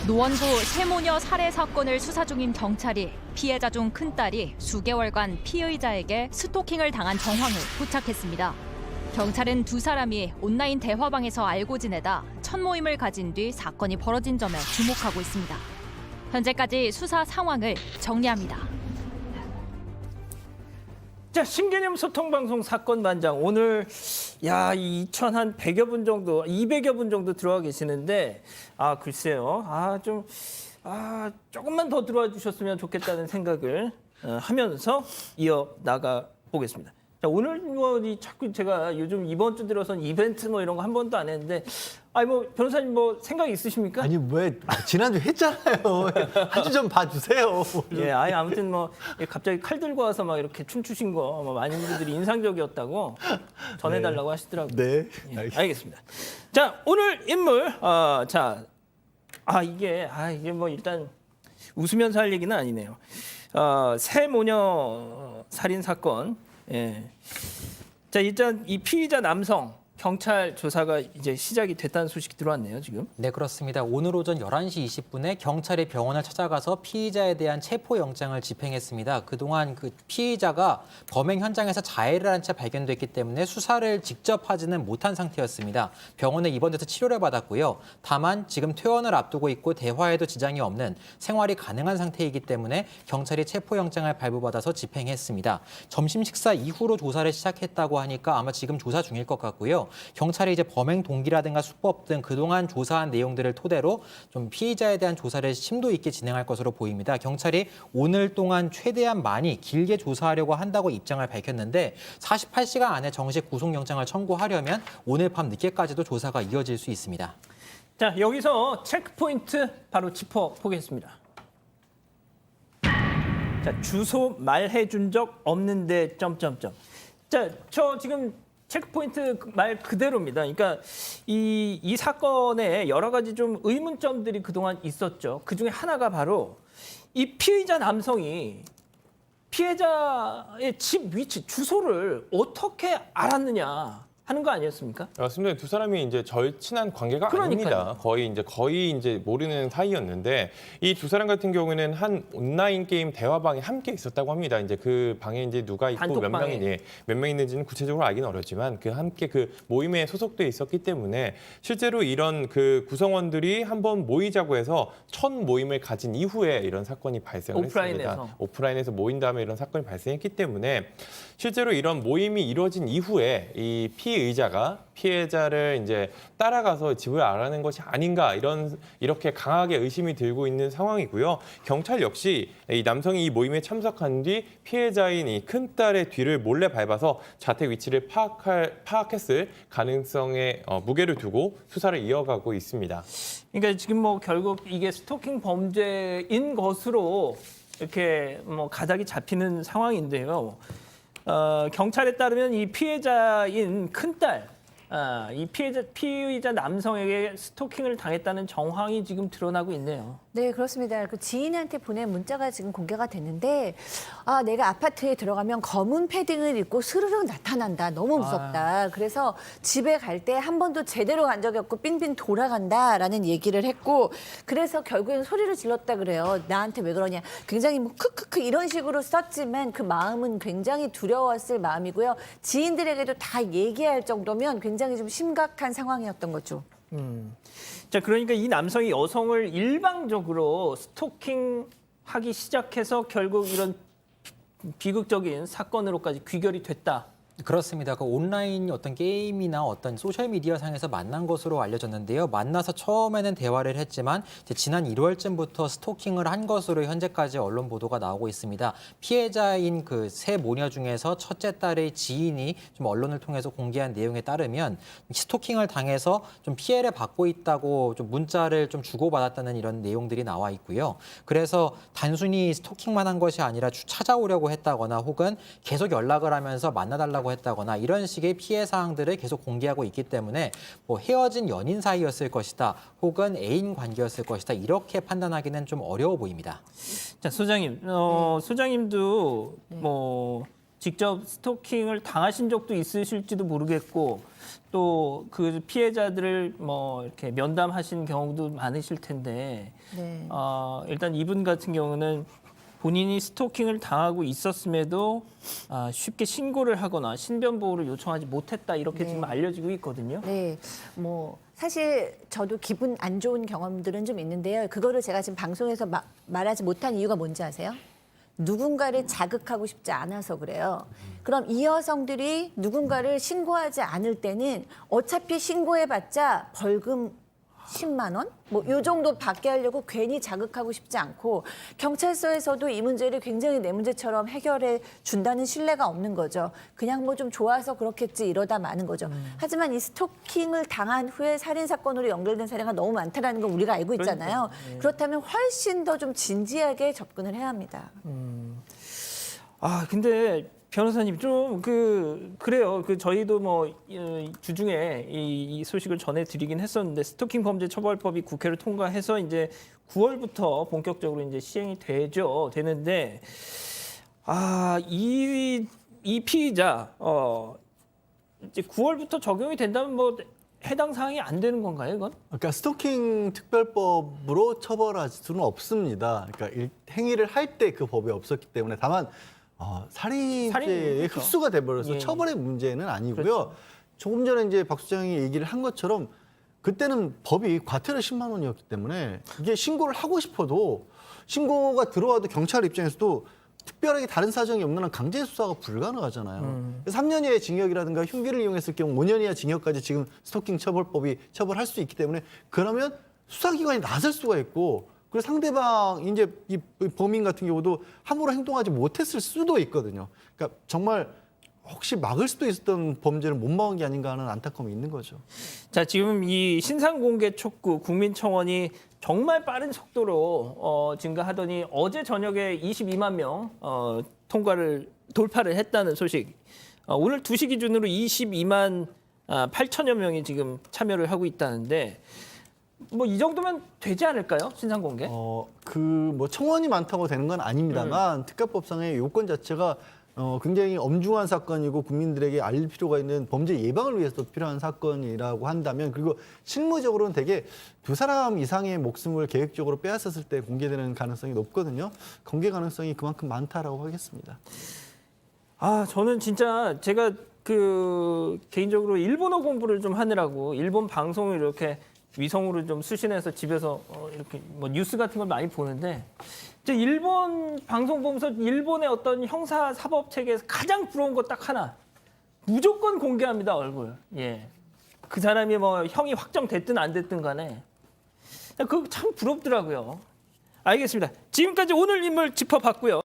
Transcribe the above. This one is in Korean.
노원구 세모녀 살해 사건을 수사 중인 경찰이 피해자 중 큰딸이 수개월간 피의자에게 스토킹을 당한 정황을 포착했습니다. 경찰은 두 사람이 온라인 대화방에서 알고 지내다 첫 모임을 가진 뒤 사건이 벌어진 점에 주목하고 있습니다. 현재까지 수사 상황을 정리합니다. 자, 신개념 소통방송 사건 반장 오늘 2,100여 분 정도, 200여 분 정도 들어와 계시는데 글쎄요. 조금만 더 들어와 주셨으면 좋겠다는 생각을 하면서 이어 나가 보겠습니다. 자, 오늘 자꾸 제가 요즘 이번 주 들어선 이벤트 이런 거 한 번도 안 했는데 변호사님 생각 있으십니까? 아니 왜 지난주 했잖아요. 한 주 좀 봐주세요. 예, 아무튼 갑자기 칼 들고 와서 이렇게 춤추신 거 많은 분들이 인상적이었다고 전해달라고 하시더라고요. 네, 예, 알겠습니다. 자, 오늘 인물 이게 일단 웃으면서 할 얘기는 아니네요. 새 모녀 살인 사건. 예. 자, 일단 이 피의자 남성 경찰 조사가 이제 시작이 됐다는 소식이 들어왔네요, 지금. 네, 그렇습니다. 오늘 오전 11시 20분에 경찰이 병원을 찾아가서 피의자에 대한 체포영장을 집행했습니다. 그동안 그 피의자가 범행 현장에서 자해를 한 채 발견됐기 때문에 수사를 직접 하지는 못한 상태였습니다. 병원에 입원돼서 치료를 받았고요. 다만 지금 퇴원을 앞두고 있고 대화에도 지장이 없는 생활이 가능한 상태이기 때문에 경찰이 체포영장을 발부받아서 집행했습니다. 점심 식사 이후로 조사를 시작했다고 하니까 아마 지금 조사 중일 것 같고요. 경찰이 이제 범행 동기라든가 수법 등 그동안 조사한 내용들을 토대로 좀 피의자에 대한 조사를 심도 있게 진행할 것으로 보입니다. 경찰이 오늘 동안 최대한 많이 길게 조사하려고 한다고 입장을 밝혔는데 48시간 안에 정식 구속영장을 청구하려면 오늘 밤 늦게까지도 조사가 이어질 수 있습니다. 자, 여기서 체크포인트 바로 짚어보겠습니다. 자, 주소 말해준 적 없는데 점점점. 자, 저 지금 체크포인트 말 그대로입니다. 그러니까 이 사건에 여러 가지 좀 의문점들이 그동안 있었죠. 그중에 하나가 바로 이 피의자 남성이 피해자의 집 위치, 주소를 어떻게 알았느냐 하는 거 아니었습니까? 맞습니다. 두 사람이 이제 절친한 관계가 그러니까요. 아닙니다. 거의 모르는 사이였는데 이 두 사람 같은 경우에는 한 온라인 게임 대화방에 함께 있었다고 합니다. 이제 그 방에 이제 누가 있고 몇 명 있는지는 구체적으로 알기는 어렵지만 함께 그 모임에 소속돼 있었기 때문에 실제로 이런 그 구성원들이 한번 모이자고 해서 첫 모임을 가진 이후에 이런 사건이 발생을 했습니다. 오프라인에서 모인 다음에 이런 사건이 발생했기 때문에 실제로 이런 모임이 이루어진 이후에 이 피의자가 피해자를 이제 따라가서 집을 알아낸 것이 아닌가 이렇게 강하게 의심이 들고 있는 상황이고요. 경찰 역시 이 남성이 이 모임에 참석한 뒤 피해자인 이 큰딸의 뒤를 몰래 밟아서 자택 위치를 파악했을 가능성에 무게를 두고 수사를 이어가고 있습니다. 그러니까 지금 결국 이게 스토킹 범죄인 것으로 이렇게 가닥이 잡히는 상황인데요. 경찰에 따르면 이 피해자인 큰딸, 이 피의자 남성에게 스토킹을 당했다는 정황이 지금 드러나고 있네요. 네, 그렇습니다. 그 지인한테 보낸 문자가 지금 공개가 됐는데 내가 아파트에 들어가면 검은 패딩을 입고 스르륵 나타난다. 너무 무섭다. 그래서 집에 갈 때 한 번도 제대로 간 적이 없고 빙빙 돌아간다라는 얘기를 했고 그래서 결국엔 소리를 질렀다 그래요. 나한테 왜 그러냐. 굉장히 크크크 이런 식으로 썼지만 그 마음은 굉장히 두려웠을 마음이고요. 지인들에게도 다 얘기할 정도면 굉장히 좀 심각한 상황이었던 거죠. 자, 그러니까 이 남성이 여성을 일방적으로 스토킹하기 시작해서 결국 이런 비극적인 사건으로까지 귀결이 됐다. 그렇습니다. 그 온라인 어떤 게임이나 어떤 소셜 미디어 상에서 만난 것으로 알려졌는데요. 만나서 처음에는 대화를 했지만 이제 지난 1월쯤부터 스토킹을 한 것으로 현재까지 언론 보도가 나오고 있습니다. 피해자인 그 세 모녀 중에서 첫째 딸의 지인이 좀 언론을 통해서 공개한 내용에 따르면 스토킹을 당해서 좀 피해를 받고 있다고 좀 문자를 좀 주고받았다는 이런 내용들이 나와 있고요. 그래서 단순히 스토킹만 한 것이 아니라 찾아오려고 했다거나 혹은 계속 연락을 하면서 만나달라고 했다거나 이런 식의 피해 사항들을 계속 공개하고 있기 때문에 헤어진 연인 사이였을 것이다 혹은 애인 관계였을 것이다 이렇게 판단하기는 좀 어려워 보입니다. 자, 소장님, 소장님도 직접 스토킹을 당하신 적도 있으실지도 모르겠고 또 그 피해자들을 뭐 이렇게 면담하신 경우도 많으실 텐데 네. 일단 이분 같은 경우는 본인이 스토킹을 당하고 있었음에도 쉽게 신고를 하거나 신변 보호를 요청하지 못했다 이렇게 네. 지금 알려지고 있거든요. 네, 뭐 사실 저도 기분 안 좋은 경험들은 좀 있는데요. 그거를 제가 지금 방송에서 말하지 못한 이유가 뭔지 아세요? 누군가를 자극하고 싶지 않아서 그래요. 그럼 이 여성들이 누군가를 신고하지 않을 때는 어차피 신고해봤자 벌금 10만 원? 뭐 요 정도 받게 하려고 괜히 자극하고 싶지 않고 경찰서에서도 이 문제를 굉장히 내 문제처럼 해결해 준다는 신뢰가 없는 거죠. 그냥 뭐 좀 좋아서 그렇겠지 이러다 마는 거죠. 하지만 이 스토킹을 당한 후에 살인 사건으로 연결된 사례가 너무 많다라는 걸 우리가 알고 있잖아요. 그렇다면 훨씬 더 좀 진지하게 접근을 해야 합니다. 근데 변호사님 좀 그래요. 저희도 뭐 주중에 이 소식을 전해드리긴 했었는데 스토킹 범죄 처벌법이 국회를 통과해서 이제 9월부터 본격적으로 이제 시행이 되는데 이 피의자 이제 9월부터 적용이 된다면 뭐 해당 사항이 안 되는 건가요, 이건? 그러니까 스토킹 특별법으로 처벌할 수는 없습니다. 그러니까 행위를 할 때 그 법이 없었기 때문에 다만 살인죄의 그렇죠. 흡수가 돼버려서 예. 처벌의 문제는 아니고요. 그렇죠. 조금 전에 이제 박 수장이 얘기를 한 것처럼 그때는 법이 과태료 10만 원이었기 때문에 이게 신고를 하고 싶어도 신고가 들어와도 경찰 입장에서도 특별하게 다른 사정이 없는 한 강제 수사가 불가능하잖아요. 3년 이하의 징역이라든가 흉기를 이용했을 경우 5년 이하 징역까지 지금 스토킹 처벌법이 처벌할 수 있기 때문에 그러면 수사기관이 나설 수가 있고 그리고 상대방 이제 이 범인 같은 경우도 함부로 행동하지 못했을 수도 있거든요. 그러니까 정말 혹시 막을 수도 있었던 범죄를 못 막은 게 아닌가 하는 안타까움이 있는 거죠. 자, 지금 이 신상공개 촉구 국민청원이 정말 빠른 속도로 증가하더니 어제 저녁에 22만 명 돌파를 했다는 소식. 오늘 2시 기준으로 22만 8천여 명이 지금 참여를 하고 있다는데 뭐 이 정도면 되지 않을까요? 신상공개? 뭐 청원이 많다고 되는 건 아닙니다만 특가법상의 요건 자체가 굉장히 엄중한 사건이고 국민들에게 알릴 필요가 있는 범죄 예방을 위해서 필요한 사건이라고 한다면 그리고 실무적으로는 되게 2사람 이상의 목숨을 계획적으로 빼앗았을 때 공개되는 가능성이 높거든요. 공개 가능성이 그만큼 많다라고 하겠습니다. 저는 진짜 제가 개인적으로 일본어 공부를 좀 하느라고 일본 방송을 이렇게 위성으로 좀 수신해서 집에서 이렇게 뭐 뉴스 같은 걸 많이 보는데 이제 일본 방송 보면서 일본의 어떤 형사 사법 체계에서 가장 부러운 거 딱 하나. 무조건 공개합니다, 얼굴. 예. 그 사람이 뭐 형이 확정됐든 안 됐든 간에. 그거 참 부럽더라고요. 알겠습니다. 지금까지 오늘 인물 짚어봤고요.